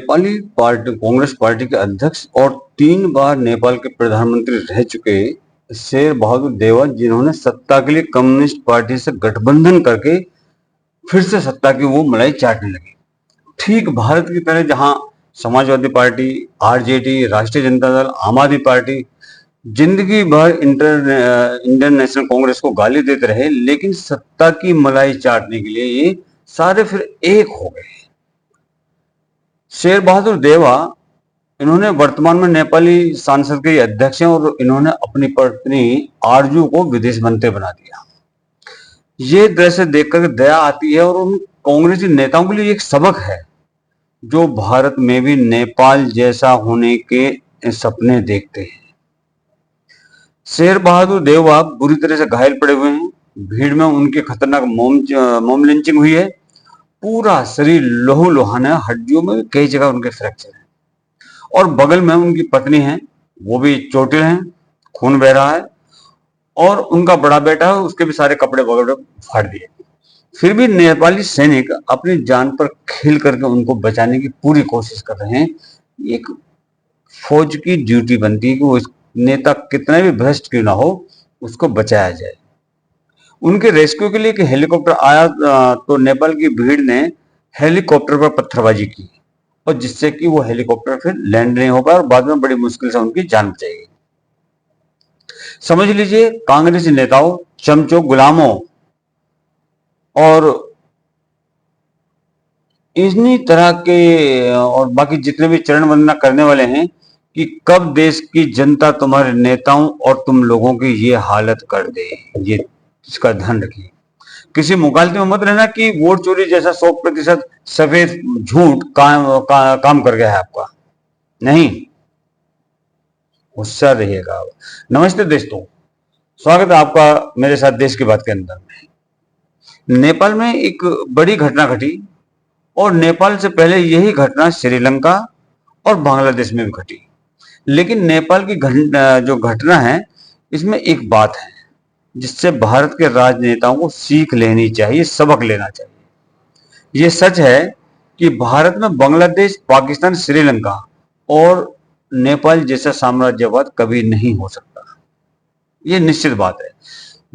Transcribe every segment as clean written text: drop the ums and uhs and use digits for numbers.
Nepali party Congress party के अध्यक्ष और 3 बार नेपाल के प्रधानमंत्री रह चुके शेर बहादुर देवा, जिन्होंने सत्ता के लिए कम्युनिस्ट पार्टी से गठबंधन करके फिर से सत्ता की वो मलाई चाटने लगे। ठीक भारत की तरह जहां समाजवादी पार्टी, आरजेडी, राष्ट्रीय जनता दल, आम आदमी पार्टी जिंदगी भर इंडियन नेशनल कांग्रेस को गाली देते रहे, लेकिन सत्ता की मलाई चाटने के लिए ये सारे फिर एक हो गए। शेर बहादुर देवा, इन्होंने वर्तमान में नेपाली संसद के अध्यक्ष हैं और इन्होंने अपनी पत्नी आरजू को विदेश मंत्री बना दिया। ये दृश्य देखकर दया आती है और उन कांग्रेसी नेताओं के लिए एक सबक है जो भारत में भी नेपाल जैसा होने के सपने देखते हैं। शेर बहादुर देवा बुरी तरह से घायल पड़े हुए हैं। भीड़ में उनकी खतरनाक मोम लिंचिंग हुई है। पूरा शरीर लोहू लुहान है, हड्डियों में कई जगह उनके फ्रैक्चर है और बगल में उनकी पत्नी है, वो भी चोटिल हैं, खून बह रहा है और उनका बड़ा बेटा है, उसके भी सारे कपड़े वगैरह फाड़ दिए। फिर भी नेपाली सैनिक अपनी जान पर खेल करके उनको बचाने की पूरी कोशिश कर रहे हैं। एक फौज की ड्यूटी बनती है कि वो नेता कितना भी भ्रष्ट क्यों ना हो, उसको बचाया जाए। उनके रेस्क्यू के लिए एक हेलीकॉप्टर आया तो नेपाल की भीड़ ने हेलीकॉप्टर पर पत्थरबाजी की और जिससे कि वो हेलीकॉप्टर फिर लैंड नहीं हो पाया और बाद में बड़ी मुश्किल से उनकी जान बचाई गई। समझ लीजिए, कांग्रेसी नेताओं, चमचों, गुलामों और इन्हीं तरह के और बाकी जितने भी चरण वंदना करने वाले हैं कि कब देश की जनता तुम्हारे नेताओं और तुम लोगों की ये हालत कर दे, ये इसका ध्यान रखिए। किसी मुगालते में मत रहना कि वोट चोरी जैसा 100% सफेद झूठ काम कर गया है आपका। नहीं, होशियार रहिएगा। नमस्ते दोस्तों, स्वागत है आपका मेरे साथ देश की बात के अंदर में। नेपाल में एक बड़ी घटना घटी और नेपाल से पहले यही घटना श्रीलंका और बांग्लादेश में भी घटी। लेकिन नेपाल की जो घटना है, इसमें एक बात है जिससे भारत के राजनेताओं को सीख लेनी चाहिए, सबक लेना चाहिए। ये सच है कि भारत में बांग्लादेश, पाकिस्तान, श्रीलंका और नेपाल जैसा साम्राज्यवाद कभी नहीं हो सकता। ये निश्चित बात है।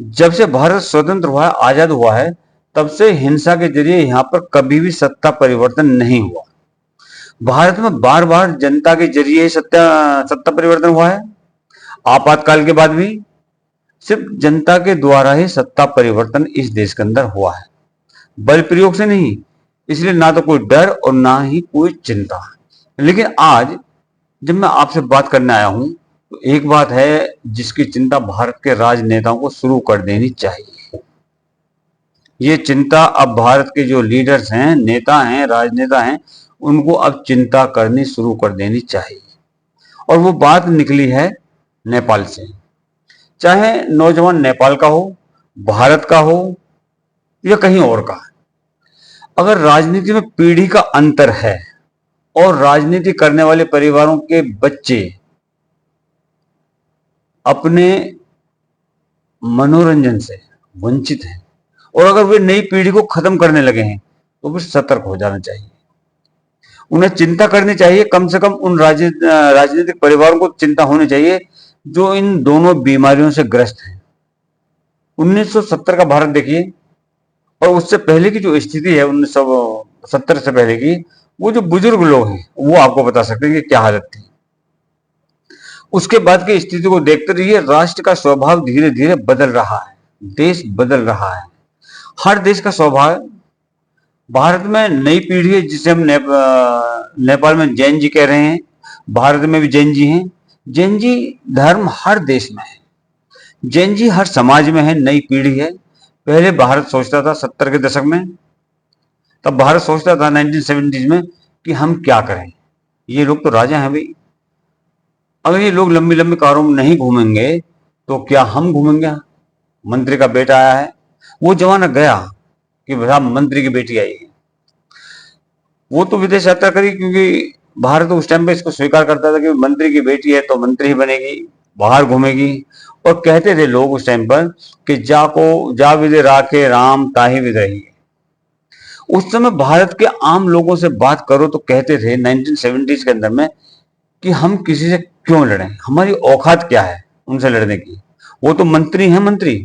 जब से भारत स्वतंत्र हुआ है, आजाद हुआ है, तब से हिंसा के जरिए यहां पर कभी भी सत्ता परिवर्तन नहीं हुआ। भारत में बार बार जनता के जरिए सत्ता परिवर्तन हुआ है। आपातकाल के बाद भी सिर्फ जनता के द्वारा ही सत्ता परिवर्तन इस देश के अंदर हुआ है, बल प्रयोग से नहीं। इसलिए ना तो कोई डर और ना ही कोई चिंता। लेकिन आज जब मैं आपसे बात करने आया हूं तो एक बात है जिसकी चिंता भारत के राजनेताओं को शुरू कर देनी चाहिए। ये चिंता अब भारत के जो लीडर्स हैं, नेता हैं, राजनेता हैं, उनको अब चिंता करनी शुरू कर देनी चाहिए। और वो बात निकली है नेपाल से। चाहे नौजवान नेपाल का हो, भारत का हो या कहीं और का, अगर राजनीति में पीढ़ी का अंतर है और राजनीति करने वाले परिवारों के बच्चे अपने मनोरंजन से वंचित हैं और अगर वे नई पीढ़ी को खत्म करने लगे हैं तो फिर सतर्क हो जाना चाहिए। उन्हें चिंता करनी चाहिए, कम से कम उन राजनीतिक परिवारों को चिंता होनी चाहिए जो इन दोनों बीमारियों से ग्रस्त हैं। 1970 का भारत देखिए और उससे पहले की जो स्थिति है 1970 से पहले की, वो जो बुजुर्ग लोग हैं वो आपको बता सकते हैं कि क्या हालत थी। उसके बाद की स्थिति को देखते रहिए, राष्ट्र का स्वभाव धीरे धीरे बदल रहा है, देश बदल रहा है। हर देश का स्वभाव, भारत में नई पीढ़ी है जिसे हम नेपाल में जैन जी कह रहे हैं, भारत में भी जैन जी हैं। जैन जी धर्म हर देश में है, जैन जी हर समाज में है, नई पीढ़ी है। पहले भारत सोचता था 70 के दशक में, तब भारत सोचता था 1970s में कि हम क्या करें, ये लोग तो राजा हैं भाई, अगर ये लोग लंबी लंबी कारों में नहीं घूमेंगे तो क्या हम घूमेंगे। मंत्री का बेटा आया है, वो जमाना गया कि भैया मंत्री की बेटी आई है। वो तो विदेश यात्रा करी क्योंकि भारत उस टाइम पे इसको स्वीकार करता था कि मंत्री की बेटी है तो मंत्री ही बनेगी, बाहर घूमेगी। और कहते थे लोग उस टाइम पर कि जा विदे राखे राम ताहि विद रही। उस समय भारत के आम लोगों से बात करो तो कहते थे 1970s के अंदर में कि हम किसी से क्यों लड़ें, हमारी औकात क्या है उनसे लड़ने की, वो तो मंत्री हैं मंत्री।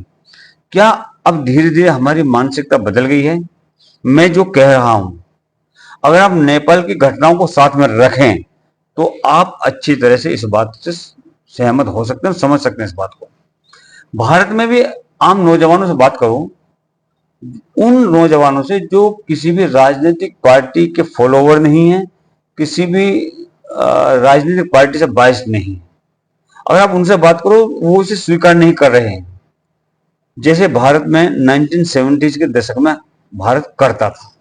क्या अब धीरे धीरे हमारी मानसिकता बदल गई है? मैं जो कह रहा हूं, अगर आप नेपाल की घटनाओं को साथ में रखें तो आप अच्छी तरह से इस बात से सहमत हो सकते हैं, समझ सकते हैं इस बात को। भारत में भी आम नौजवानों से बात करूं, उन नौजवानों से जो किसी भी राजनीतिक पार्टी के फॉलोवर नहीं है, किसी भी राजनीतिक पार्टी से बायस्ड नहीं, अगर आप उनसे बात करो वो इसे स्वीकार नहीं कर रहे हैं जैसे भारत में 1970s के दशक में भारत करता था।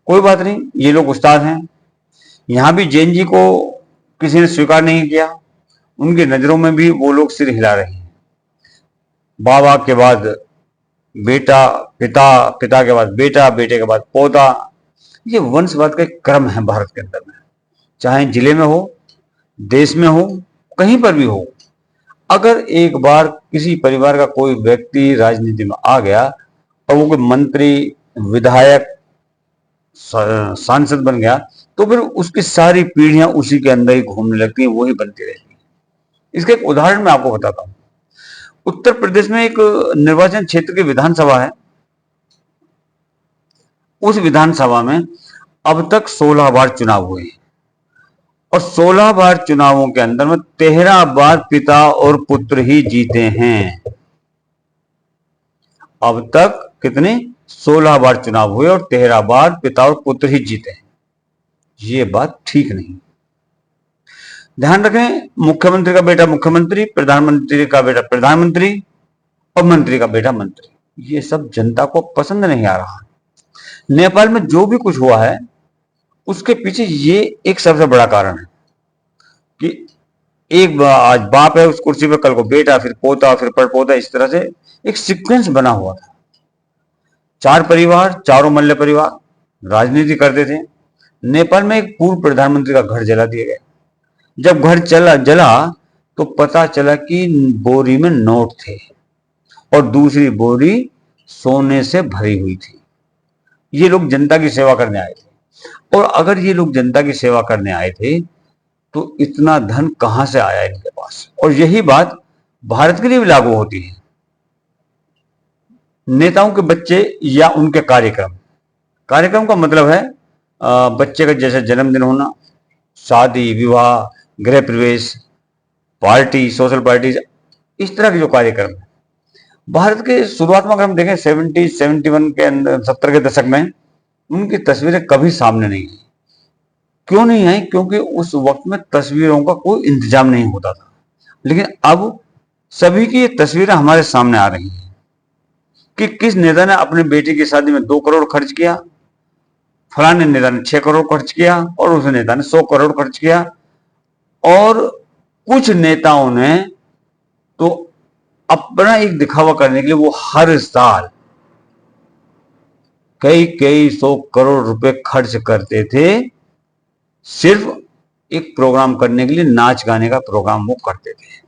कोई बात नहीं, ये लोग उस्ताद हैं। यहां भी जैन जी को किसी ने स्वीकार नहीं किया, उनकी नजरों में भी वो लोग सिर हिला रहे हैं। बाबा के बाद बेटा, पिता, पिता के बाद बेटा, बेटे के बाद पोता, ये वंशवाद का एक क्रम है भारत के अंदर में। चाहे जिले में हो, देश में हो, कहीं पर भी हो, अगर एक बार किसी परिवार का कोई व्यक्ति राजनीति में आ गया और वो कोई मंत्री, विधायक, सांसद बन गया तो फिर उसकी सारी पीढ़ियां उसी के अंदर ही घूमने लगती हैं, वही बनती रहती है। इसका एक उदाहरण मैं आपको बताता हूं। उत्तर प्रदेश में एक निर्वाचन क्षेत्र की विधानसभा है। उस विधानसभा में अब तक 16 बार चुनाव हुए हैं और 16 बार चुनावों के अंदर में 13 बार पिता और पुत्र ही जीते हैं। अब तक कितने? 16 बार चुनाव हुए और 13 बार पिता और पुत्र ही जीते हैं। ये बात ठीक नहीं। ध्यान रखें, मुख्यमंत्री का बेटा मुख्यमंत्री, प्रधानमंत्री का बेटा प्रधानमंत्री और मंत्री का बेटा मंत्री, ये सब जनता को पसंद नहीं आ रहा। नेपाल में जो भी कुछ हुआ है उसके पीछे ये एक सबसे बड़ा कारण है कि एक आज बाप है उस कुर्सी पे, कल को बेटा, फिर पोता, फिर परपोता, इस तरह से एक सीक्वेंस बना हुआ था। 4 परिवार, चारों मल्ल परिवार राजनीति करते थे। नेपाल में एक पूर्व प्रधानमंत्री का घर जला दिया गया। जब घर जला तो पता चला कि बोरी में नोट थे और दूसरी बोरी सोने से भरी हुई थी। ये लोग जनता की सेवा करने आए थे, और अगर ये लोग जनता की सेवा करने आए थे तो इतना धन कहां से आया इनके पास? और यही बात भारत के लिए भी लागू होती है। नेताओं के बच्चे या उनके कार्यक्रम का मतलब है बच्चे का जैसे जन्मदिन होना, शादी, विवाह, गृह प्रवेश, पार्टी, सोशल पार्टीज, इस तरह के जो कार्यक्रम है। भारत के शुरुआत में अगर हम देखें 70, 71 के अंदर, 70 के दशक में उनकी तस्वीरें कभी सामने नहीं आई। क्यों नहीं आई? क्योंकि उस वक्त में तस्वीरों का कोई इंतजाम नहीं होता था। लेकिन अब सभी की ये तस्वीरें हमारे सामने आ रही हैं कि किस नेता ने अपने बेटे की शादी में 2 करोड़ खर्च किया, फलाने नेता ने 6 करोड़ खर्च किया और उस नेता ने 100 करोड़ खर्च किया। और कुछ नेताओं ने तो अपना एक दिखावा करने के लिए वो हर साल कई 100 करोड़ रुपए खर्च करते थे, सिर्फ एक प्रोग्राम करने के लिए, नाच गाने का प्रोग्राम वो करते थे।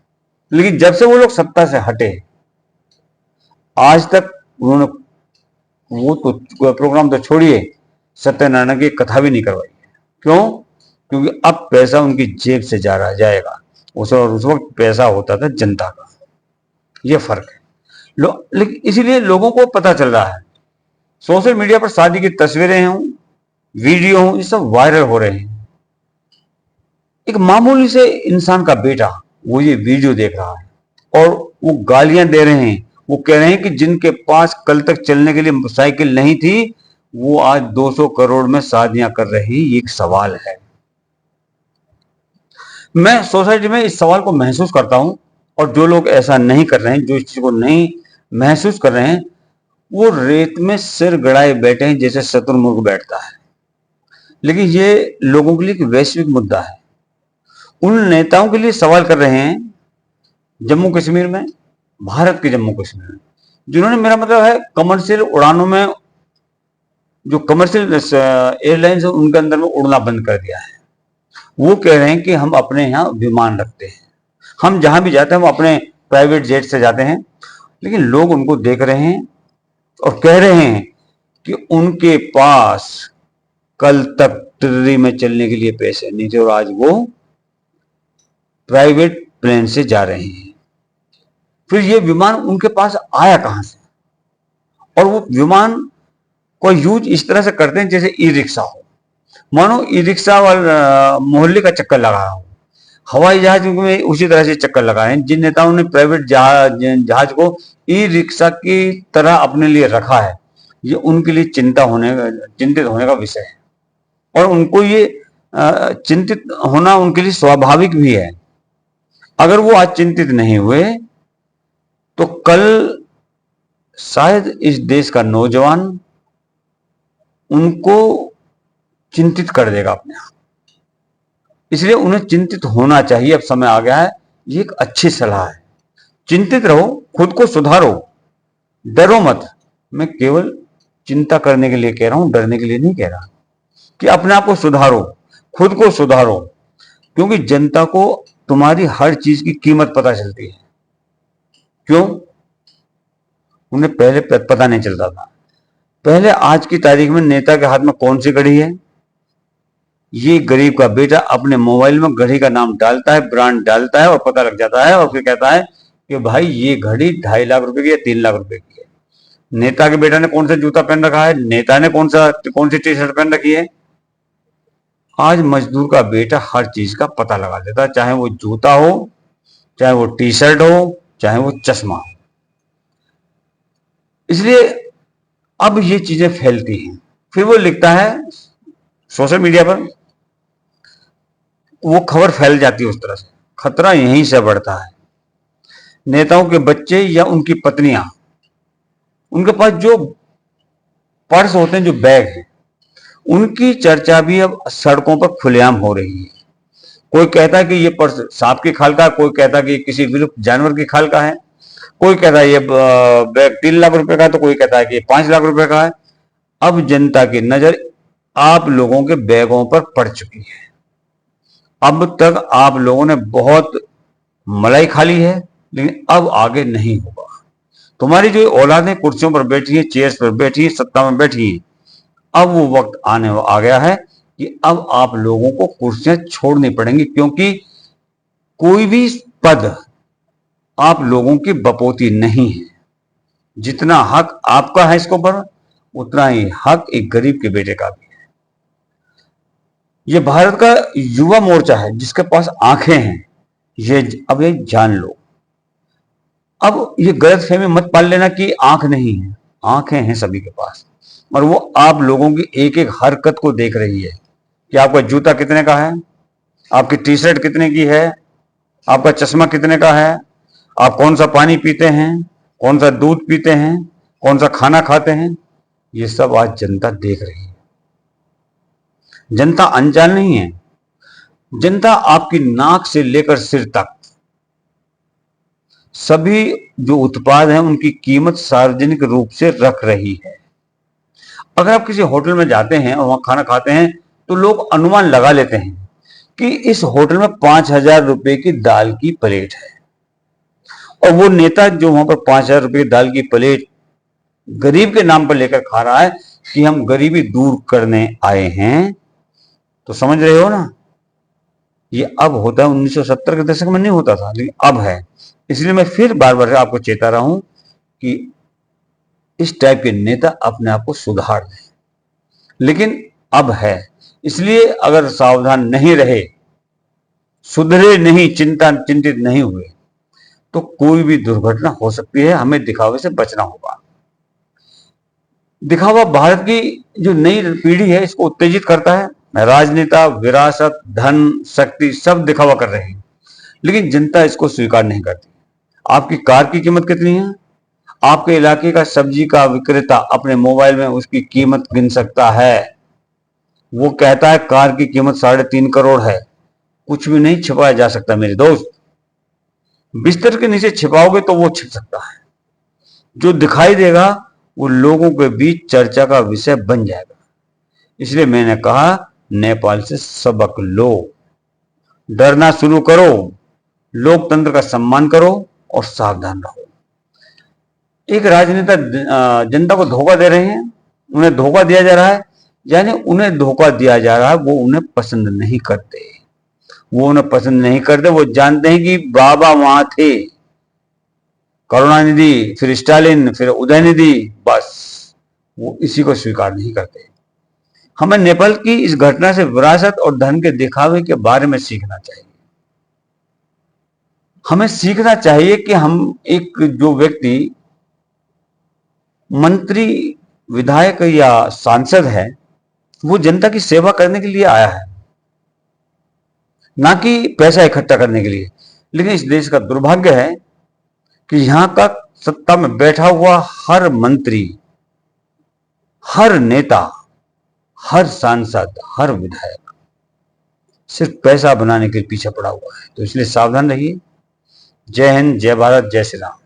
लेकिन जब से वो लोग सत्ता से हटे, आज तक उन्होंने वो तो प्रोग्राम तो छोड़िए, सत्यनारायण की कथा भी नहीं करवाई है। क्यों? क्योंकि अब पैसा उनकी जेब से जाएगा। उस वक्त पैसा होता था जनता का। ये फर्क है। लेकिन इसीलिए लोगों को पता चल रहा है, सोशल मीडिया पर शादी की तस्वीरें हों, वीडियो हों, ये सब वायरल हो रहे हैं। एक मामूली से इंसान का बेटा वो ये वीडियो देख रहा है और वो गालियां दे रहे हैं। वो कह रहे हैं कि जिनके पास कल तक चलने के लिए साइकिल नहीं थी वो आज 200 करोड़ में शादियां कर रहे हैं। ये एक सवाल है। मैं सोसाइटी में इस सवाल को महसूस करता हूं, और जो लोग ऐसा नहीं कर रहे हैं, जो इस चीज को नहीं महसूस कर रहे हैं, वो रेत में सिर गड़ाए बैठे हैं जैसे शत्रुमुर्ग बैठता है। लेकिन ये लोगों के लिए एक वैश्विक मुद्दा है। उन नेताओं के लिए सवाल कर रहे हैं जम्मू कश्मीर में, भारत के जम्मू कश्मीर में, जिन्होंने, मेरा मतलब है, कमर्शियल उड़ानों में, जो कमर्शियल एयरलाइंस है उनके अंदर में उड़ना बंद कर दिया है। वो कह रहे हैं कि हम अपने यहाँ विमान रखते हैं, हम जहां भी जाते हैं वो अपने प्राइवेट जेट से जाते हैं। लेकिन लोग उनको देख रहे हैं और कह रहे हैं कि उनके पास कल तक टिर्री में चलने के लिए पैसे नहीं थे और आज वो प्राइवेट प्लेन से जा रहे हैं। फिर ये विमान उनके पास आया कहां से? और वो विमान को यूज इस तरह से करते हैं जैसे ई रिक्शा हो, मानो ई रिक्शा वाला मोहल्ले का चक्कर लगा रहा हो। हवाई जहाज में उसी तरह से चक्कर लगाए हैं। जिन नेताओं ने प्राइवेट जहाज को ई रिक्शा की तरह अपने लिए रखा है, ये उनके लिए चिंतित होने का विषय है। और उनको ये चिंतित होना उनके लिए स्वाभाविक भी है। अगर वो आज चिंतित नहीं हुए तो कल शायद इस देश का नौजवान उनको चिंतित कर देगा अपने आप। इसलिए उन्हें चिंतित होना चाहिए। अब समय आ गया है, ये एक अच्छी सलाह है। चिंतित रहो, खुद को सुधारो, डरो मत। मैं केवल चिंता करने के लिए कह रहा हूं, डरने के लिए नहीं कह रहा। कि अपने आप को सुधारो, खुद को सुधारो, क्योंकि जनता को तुम्हारी हर चीज की कीमत पता चलती है। क्यों? उन्हें पहले पता नहीं चलता था। पहले आज की तारीख में नेता के हाथ में कौन सी घड़ी है, ये गरीब का बेटा अपने मोबाइल में घड़ी का नाम डालता है, ब्रांड डालता है और पता लग जाता है। और फिर कहता है कि भाई ये घड़ी 2.5 लाख रुपए की है, 3 लाख रुपए की है। नेता के बेटा ने कौन सा जूता पहन रखा है, नेता ने कौन सी टी शर्ट पहन रखी है। आज मजदूर का बेटा हर चीज का पता लगा देता है, चाहे वो जूता हो, चाहे वो टी शर्ट हो, चाहे वो चश्मा हो। इसलिए अब ये चीजें फैलती हैं। फिर वो लिखता है सोशल मीडिया पर, वो खबर फैल जाती है उस तरह से। खतरा यहीं से बढ़ता है। नेताओं के बच्चे या उनकी पत्नियां, उनके पास जो पर्स होते हैं, जो बैग हैं, उनकी चर्चा भी अब सड़कों पर खुलेआम हो रही है। कोई कहता है कि ये पर्स सांप की खाल का है, कोई कहता है कि किसी विलुप्त जानवर की खाल का है, कोई कहता है ये बैग 3 लाख रुपए का है, तो कोई कहता है कि 5 लाख रुपए का है। अब जनता की नजर आप लोगों के बैगों पर पड़ चुकी है। अब तक आप लोगों ने बहुत मलाई खा ली है, लेकिन अब आगे नहीं होगा। तुम्हारी जो औलादें कुर्सियों पर बैठी है, चेयर्स पर बैठी है, सत्ता में बैठी है, अब वो वक्त आ गया है कि अब आप लोगों को कुर्सियां छोड़नी पड़ेंगी, क्योंकि कोई भी पद आप लोगों की बपोती नहीं है। जितना हक आपका है इसको पर, उतना ही हक एक गरीब के बेटे का भी है। ये भारत का युवा मोर्चा है जिसके पास आंखें हैं, अब ये जान लो। अब ये गलतफहमी मत पाल लेना कि आंख नहीं है, आंखें हैं सभी के पास। और वो आप लोगों की एक एक हरकत को देख रही है कि आपका जूता कितने का है, आपकी टी शर्ट कितने की है, आपका चश्मा कितने का है, आप कौन सा पानी पीते हैं, कौन सा दूध पीते हैं, कौन सा खाना खाते हैं। ये सब आज जनता देख रही है। जनता अनजान नहीं है। जनता आपकी नाक से लेकर सिर तक सभी जो उत्पाद हैं उनकी कीमत सार्वजनिक रूप से रख रही है। अगर आप किसी होटल में जाते हैं और वहां खाना खाते हैं तो लोग अनुमान लगा लेते हैं कि इस होटल में 5,000 रुपए की दाल की प्लेट है। और वो नेता जो वहां पर 5,000 रुपए की दाल की प्लेट गरीब के नाम पर लेकर खा रहा है कि हम गरीबी दूर करने आए हैं, तो समझ रहे हो ना। ये अब होता है, 1970 के दशक में नहीं होता था, लेकिन अब है। इसलिए मैं फिर बार बार आपको चेता रहा हूं कि इस टाइप के नेता अपने आप को सुधार दें, लेकिन अब है। इसलिए अगर सावधान नहीं रहे, सुधरे नहीं, चिंतित नहीं हुए, तो कोई भी दुर्घटना हो सकती है। हमें दिखावे से बचना होगा। दिखावा भारत की जो नई पीढ़ी है इसको उत्तेजित करता है। राजनेता विरासत, धन, शक्ति सब दिखावा कर रहे हैं, लेकिन जनता इसको स्वीकार नहीं करती। आपकी कार की कीमत कितनी है? आपके इलाके का सब्जी का विक्रेता अपने मोबाइल में उसकी कीमत गिन सकता है। वो कहता है कार की कीमत 3.5 करोड़ है। कुछ भी नहीं छिपाया जा सकता मेरे दोस्त। बिस्तर के नीचे छिपाओगे तो वो छिप सकता है। जो दिखाई देगा वो लोगों के बीच चर्चा का विषय बन जाएगा। इसलिए मैंने कहा, नेपाल से सबक लो, डरना शुरू करो, लोकतंत्र का सम्मान करो और सावधान रहो। एक राजनेता जनता को धोखा दे रहे हैं, उन्हें धोखा दिया जा रहा है, यानी उन्हें धोखा दिया जा रहा है, वो उन्हें पसंद नहीं करते। वो उन्हें पसंद नहीं करते, वो जानते हैं कि बाबा वहां थे, करुणानिधि, फिर स्टालिन, फिर उदयनिधि, बस वो इसी को स्वीकार नहीं करते। हमें नेपाल की इस घटना से विरासत और धन के दिखावे के बारे में सीखना चाहिए। हमें सीखना चाहिए कि हम एक जो व्यक्ति मंत्री, विधायक या सांसद है, वो जनता की सेवा करने के लिए आया है, ना कि पैसा इकट्ठा करने के लिए। लेकिन इस देश का दुर्भाग्य है कि यहां का सत्ता में बैठा हुआ हर मंत्री, हर नेता, हर सांसद, हर विधायक सिर्फ पैसा बनाने के पीछे पड़ा हुआ है। तो इसलिए सावधान रहिए। जय हिंद, जय भारत, जय श्री राम।